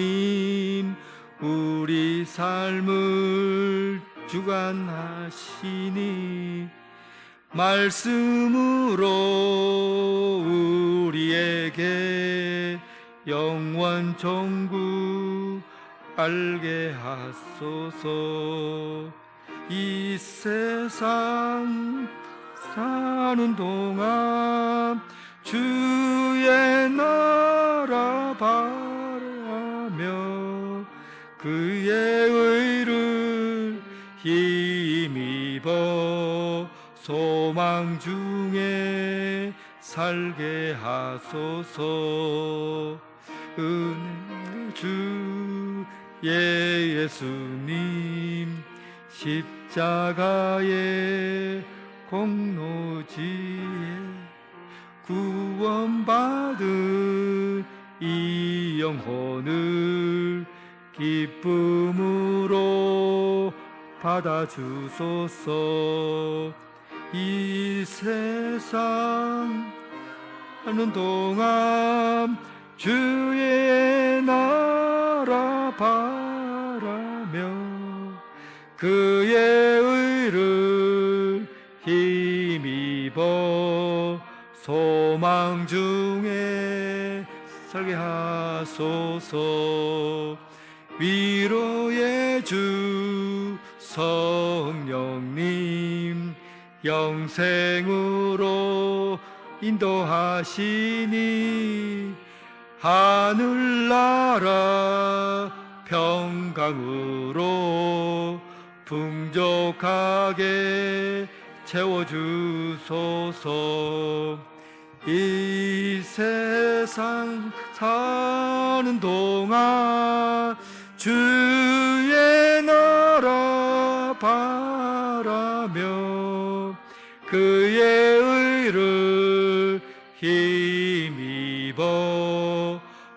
우리 삶을 주관하시니 말씀으로 우리에게 영원 천국 알게 하소서. 이 세상 사는 동안 주의 나라 바라며 그의 의를 힘입어 소망 중에 살게 하소서. 은혜 주 예수님 십자가의 공로지에 구원받은 이 영혼을 기쁨으로 받아주소서. 이 세상 사는 동안 주의 나라 바라며 그의 의를 살게 하소서. 위로의 주 성령님 영생으로 인도하시니 하늘나라 평강으로 풍족하게 채워주소서. 이 세상 사는 동안 주의 나라 바라며 그의 의를 힘입어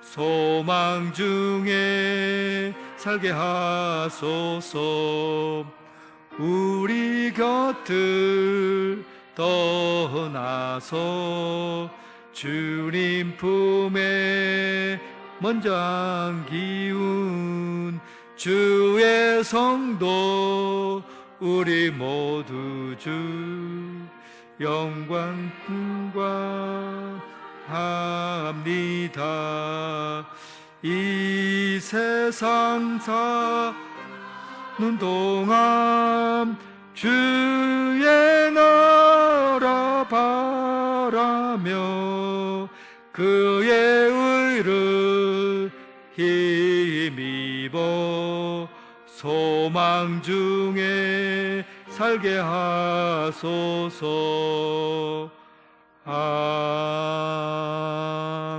소망 중에 살게 하소서. 우리 곁을 떠나서 주님 품에 먼저 안기운 주의 성도 우리 모두 주 영광 합니다. 이 세상 사는 동안 주의 나라 바라며 그의 의를 힘입어 소망 중에 살게 하소서.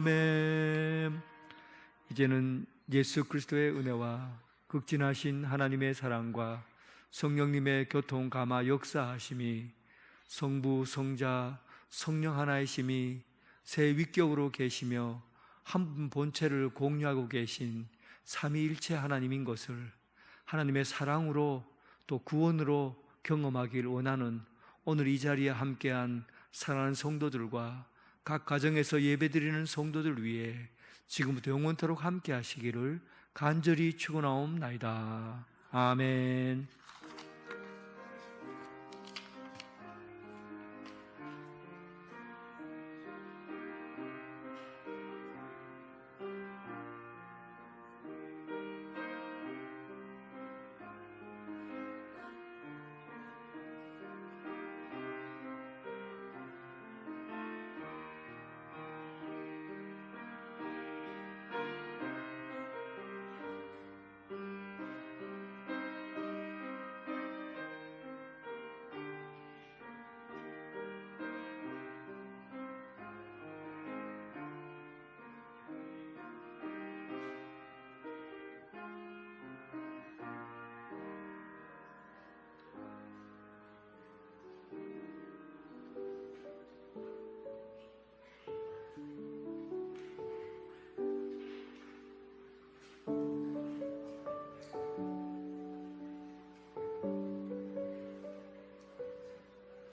아멘. 이제는 예수 그리스도의 은혜와 극진하신 하나님의 사랑과 성령님의 교통 감화 역사하심이 성부 성자 성령 하나의 심이 새 위격으로 계시며 한 분 본체를 공유하고 계신 삼위일체 하나님인 것을 하나님의 사랑으로 또 구원으로 경험하길 원하는 오늘 이 자리에 함께한 사랑하는 성도들과 각 가정에서 예배드리는 성도들 위해 지금부터 영원토록 함께 하시기를 간절히 축원하옵나이다. 아멘.